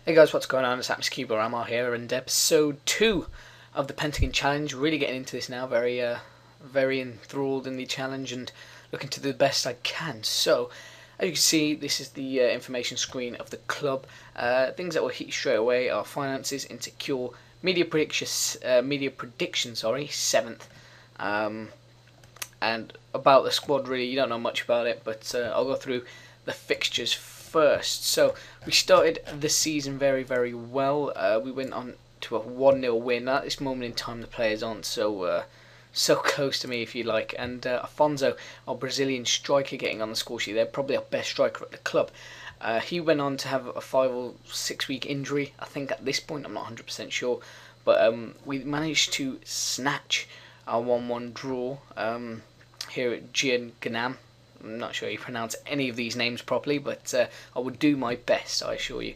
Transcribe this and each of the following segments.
Hey guys, what's going on? It's Cuba Ramar here, and episode 2 of the Pentagon challenge. Really getting into this now, very enthralled in the challenge and looking to do the best I can. So, as you can see, this is the information screen of the club. Things that will hit you straight away are finances, insecure, media prediction, 7th, and about the squad. Really, you don't know much about it, but I'll go through the fixtures first. So we started the season very well. We went on to a 1-0 win. At this moment in time, the players aren't so close to me, if you like. And Afonso, our Brazilian striker, getting on the score sheet. They're probably our best striker at the club. He went on to have a 5 or 6 week injury, I think, at this point. I'm not 100% sure. But we managed to snatch our 1-1 draw here at Ganam. I'm not sure you pronounce any of these names properly, but I would do my best, I assure you.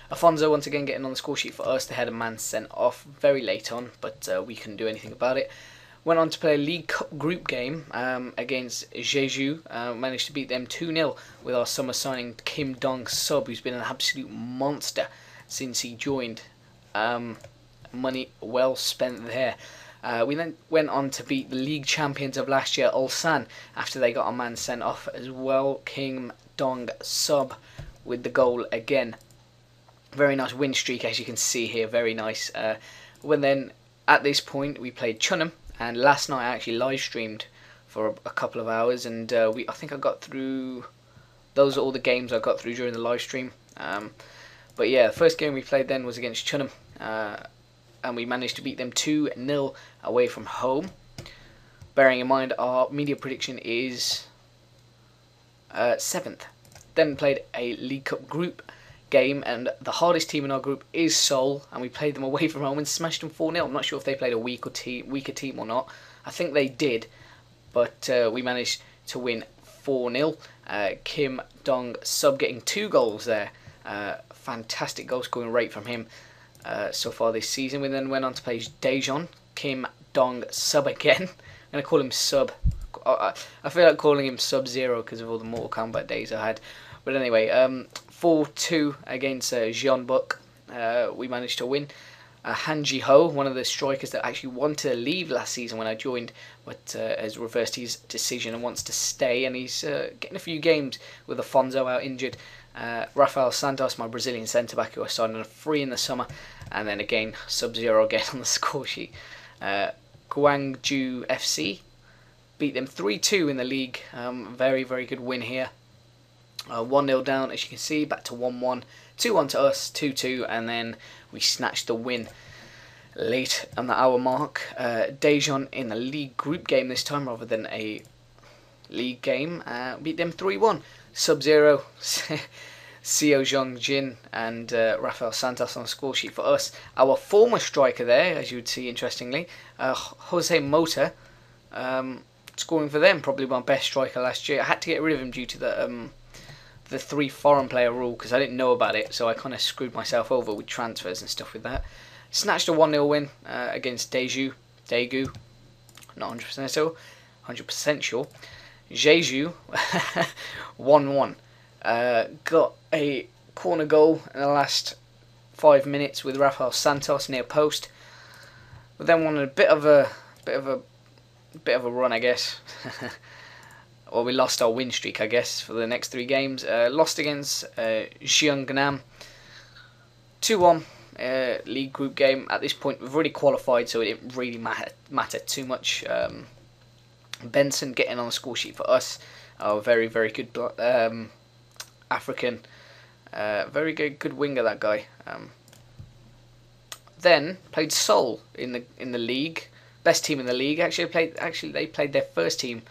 Afonso once again getting on the score sheet for us. They had a man sent off very late on, but we couldn't do anything about it. Went on to play a League Cup group game against Jeju. Managed to beat them 2-0 with our summer signing Kim Dong-sub, who's been an absolute monster since he joined. Money well spent there. We then went on to beat the league champions of last year, Ulsan, after they got a man sent off as well. Kim Dong-sub with the goal again. Very nice win streak, as you can see here, very nice. When then, at this point, we played Chunam, and last night I actually live streamed for a couple of hours, and I think I got through, those are all the games I got through during the live stream. But yeah, the first game we played then was against Chunam, and we managed to beat them 2-0 away from home. Bearing in mind our media prediction is 7th. Then played a League Cup group game, and the hardest team in our group is Seoul, and we played them away from home and smashed them 4-0. I'm not sure if they played a weaker team or not. I think they did, but we managed to win 4-0. Kim Dong-sub getting 2 goals there. Fantastic goal scoring rate from him so far this season. We then went on to play Daejeon, Kim Dong-sub again. I'm going to call him Sub. I feel like calling him Sub-Zero because of all the Mortal Kombat days I had. But anyway, 4-2 against Jeonbuk. We managed to win. Han Ji-ho, one of the strikers that actually wanted to leave last season when I joined, but has reversed his decision and wants to stay, and he's getting a few games with Afonso out injured. Rafael Santos, my Brazilian centre-back, who I signed on a free in the summer, and then again Sub-Zero again on the score sheet. Gwangju FC beat them 3-2 in the league. Very good win here. 1-0 down, as you can see, back to 1-1, 2-1 to us, 2-2, and then we snatched the win late on the hour mark. Daejeon in a league group game this time rather than a league game, beat them 3-1. Sub-Zero, Seo Jong-jin, and Rafael Santos on the score sheet for us. Our former striker there, as you would see interestingly, Jose Mota, scoring for them, probably my best striker last year. I had to get rid of him due to the 3 foreign player rule because I didn't know about it, so I kind of screwed myself over with transfers and stuff with that. Snatched a 1-0 win against Daegu, not 100% sure. Jeju 1-1. Got a corner goal in the last 5 minutes with Rafael Santos near post. But then wanted a bit of a run, I guess. Or we lost our win streak, I guess, for the next 3 games. Lost against Ganam 2-1. League group game. At this point, we've already qualified, so it didn't really matter too much. Benson getting on the score sheet for us. Very good African. Very good winger, that guy. Then played Seoul in the league. Best team in the league. Actually, they played their first team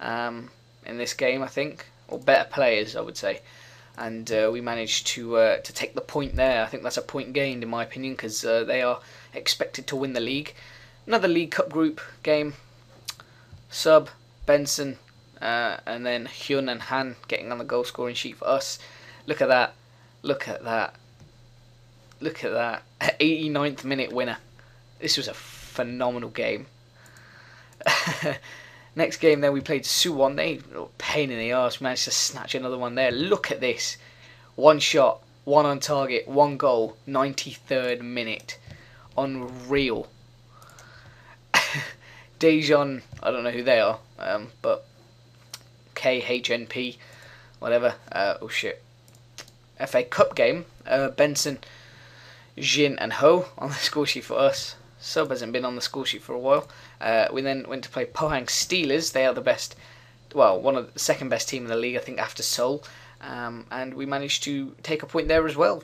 in this game, I think, or better players, I would say. And we managed to take the point there. I think that's a point gained, in my opinion, because they are expected to win the league. Another League Cup group game. Sub, Benson, and then Hyun and Han getting on the goal scoring sheet for us. Look at that. 89th minute winner. This was a phenomenal game. Next game then we played Suwon. They pain in the arse. Managed to snatch another one there. Look at this. One shot 1 on target, 1 goal, 93rd minute. Unreal. Dijon, I don't know who they are, but KHNP, whatever. Oh shit. FA Cup game. Benson, Jin and Ho on the score sheet for us. Sub hasn't been on the score sheet for a while. We then went to play Pohang Steelers. They are the best, well, one of the second best team in the league, I think, after Seoul. And we managed to take a point there as well.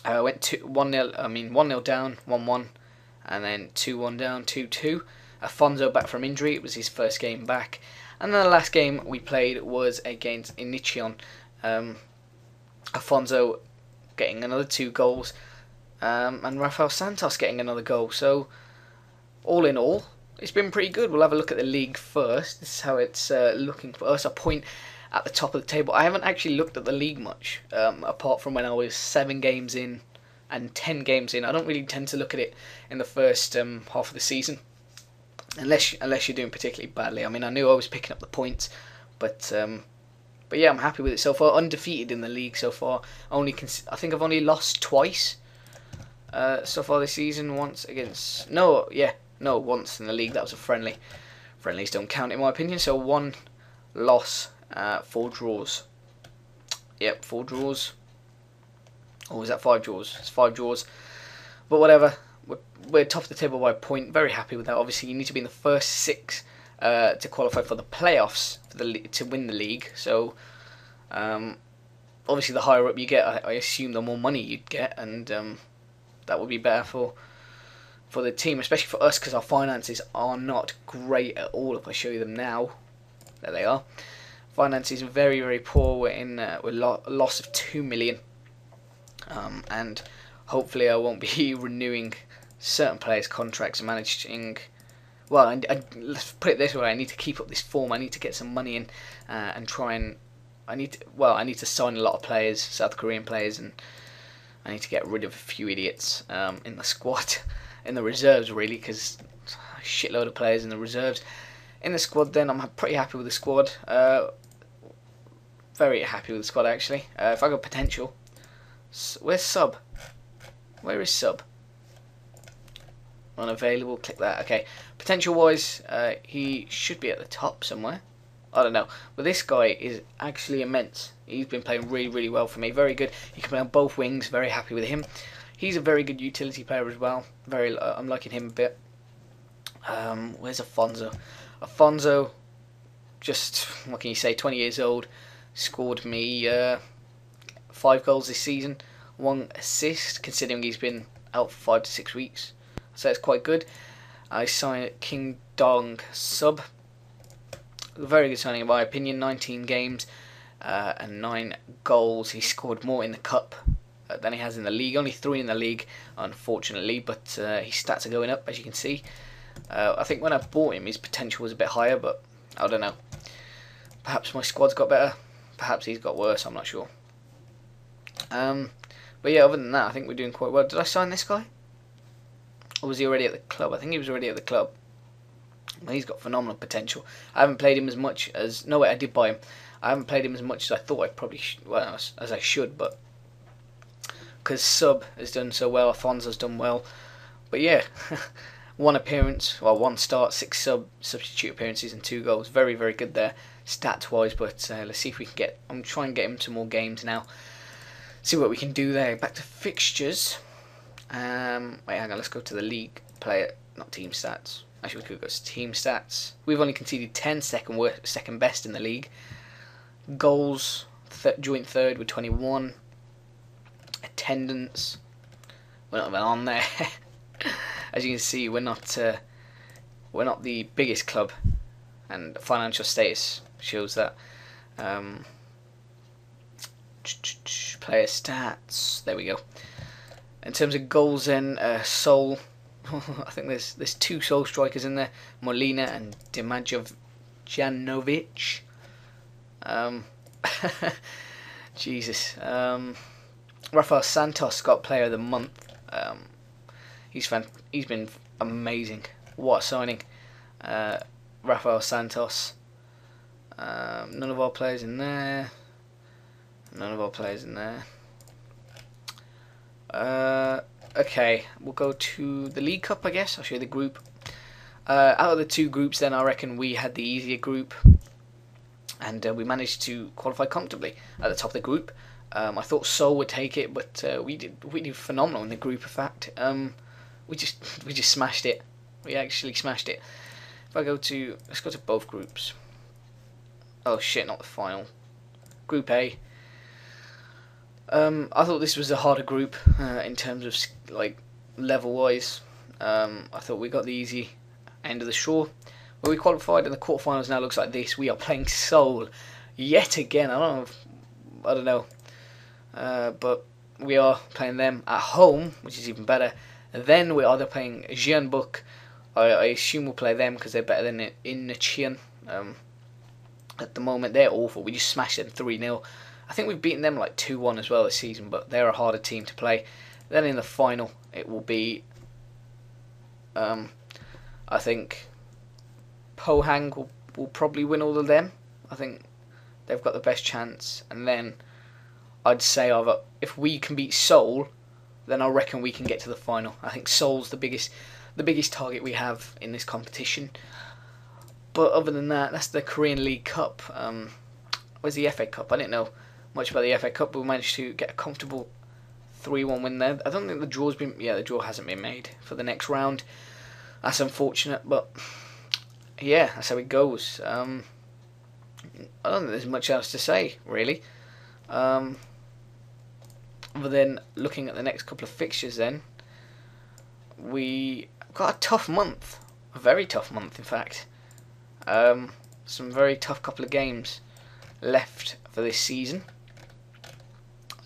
Went 1-0 down, 1-1, and then 2-1 down, 2-2. Afonso back from injury. It was his first game back. And then the last game we played was against Incheon. Afonso getting another 2 goals, and Rafael Santos getting another goal. So, all in all, it's been pretty good. We'll have a look at the league first. This is how it's looking for us. A point at the top of the table. I haven't actually looked at the league much, apart from when I was 7 games in and 10 games in. I don't really tend to look at it in the first half of the season, unless you're doing particularly badly. I mean, I knew I was picking up the points, but yeah, I'm happy with it so far. Undefeated in the league so far. I think I've only lost twice so far this season. Once against once in the league. That was a friendly. Friendlies don't count in my opinion. So 1 loss, 4 draws. Yep, 4 draws. Or was that 5 draws? It's 5 draws. But whatever. We're top of the table by a point. Very happy with that. Obviously, you need to be in the first 6 to qualify for the playoffs to win the league. So, obviously, the higher up you get, I assume the more money you'd get, and that would be better for the team, especially for us, because our finances are not great at all. If I show you them now, there they are. Finances are very, very poor. We're in a loss of 2 million, and hopefully I won't be renewing certain players' contracts and managing. Well, let's put it this way: I need to keep up this form. I need to get some money in and try and. I need to sign a lot of players, South Korean players, and I need to get rid of a few idiots in the squad, in the reserves, really, because a shitload of players in the reserves. In the squad, then I'm pretty happy with the squad. Very happy with the squad, actually. If I got potential, where's Sub? Where is Sub? Unavailable. Click that. Okay. Potential wise, he should be at the top somewhere. I don't know, but this guy is actually immense. He's been playing really, really well for me. Very good. He can play on both wings. Very happy with him. He's a very good utility player as well. I'm liking him a bit. Where's Afonso? Afonso, just what can you say? 20 years old. Scored me 5 goals this season. 1 assist, considering he's been out for 5 to 6 weeks. So it's quite good. I signed King Dong Sub. A very good signing in my opinion. 19 games and 9 goals. He scored more in the cup than he has in the league. Only 3 in the league, unfortunately, but his stats are going up, as you can see. I think when I bought him, his potential was a bit higher, but I don't know. Perhaps my squad's got better. Perhaps he's got worse. I'm not sure. But yeah, other than that, I think we're doing quite well. Did I sign this guy? Or was he already at the club? I think he was already at the club. Well, he's got phenomenal potential. I haven't played him as much as... No, wait, I did buy him. I haven't played him as much as I thought I probably as I should, but... Because Sub has done so well, Afonso's done well. But yeah, 1 appearance, well, 1 start, 6 substitute appearances and 2 goals. Very, very good there, stats-wise, but let's see if we can get... I'm trying to get him to more games now. See what we can do there. Back to fixtures. Wait, hang on, let's go to the league player, not team stats. Actually, we could go to team stats. We've only conceded 10, second best in the league. Goals, joint third with 21. Attendance, we're not even on there. As you can see, we're not the biggest club, and financial status shows that. Player stats, there we go. In terms of goals, then Seoul. I think there's 2 Seoul strikers in there, Molina and Dimajanovic. Jesus. Rafael Santos got Player of the Month. He's been amazing. What a signing. Rafael Santos. None of our players in there. None of our players in there. Okay, we'll go to the League Cup, I guess. I'll show you the group. Out of the two groups, then I reckon we had the easier group, and we managed to qualify comfortably at the top of the group. I thought Seoul would take it, but we did phenomenal in the group. In fact, we just smashed it. We actually smashed it. If I go to, let's go to both groups. Oh shit, not the final. Group A. I thought this was a harder group in terms of like level wise. I thought we got the easy end of the shore. Where we qualified in the quarterfinals now looks like this. We are playing Seoul yet again. I don't know, but we are playing them at home, which is even better. And then we're either playing Jeonbuk. I assume we'll play them because they're better than Incheon. At the moment, they're awful. We just smashed them 3-0. I think we've beaten them like 2-1 as well this season, but they're a harder team to play. Then in the final, it will be, I think, Pohang will probably win all of them. I think they've got the best chance. And then I'd say if we can beat Seoul, then I reckon we can get to the final. I think Seoul's the biggest target we have in this competition. But other than that, that's the Korean League Cup. Where's the FA Cup? I didn't know much about the FA Cup, but we managed to get a comfortable 3-1 win there. I don't think the draw hasn't been made for the next round. That's unfortunate, but yeah, that's how it goes. I don't think there's much else to say, really. Other than looking at the next couple of fixtures then, we got a tough month. A very tough month, in fact. Some very tough couple of games left for this season.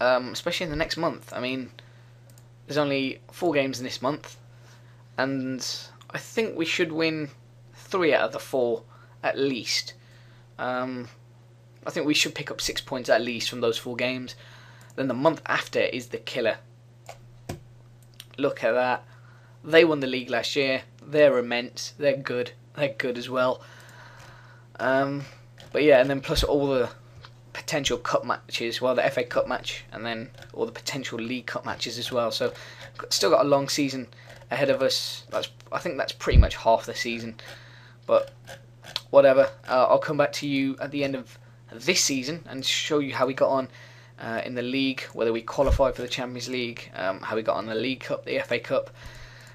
Especially in the next month. I mean, there's only 4 games in this month, and I think we should win 3 out of the 4 at least. I think we should pick up 6 points at least from those 4 games. Then the month after is the killer. Look at that. They won the league last year. They're immense. They're good. They're good as well. But yeah, and then plus all the potential cup matches, well, the FA Cup match, and then all the potential League Cup matches as well. So still got a long season ahead of us. I think that's pretty much half the season. But whatever. I'll come back to you at the end of this season and show you how we got on in the league, whether we qualified for the Champions League, how we got on the League Cup, the FA Cup,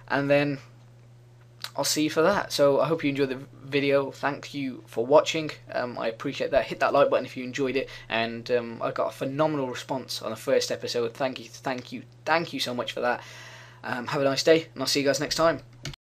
and then I'll see you for that. So I hope you enjoyed the video. Thank you for watching. I appreciate that. Hit that like button if you enjoyed it. And I got a phenomenal response on the first episode. Thank you so much for that. Have a nice day, and I'll see you guys next time.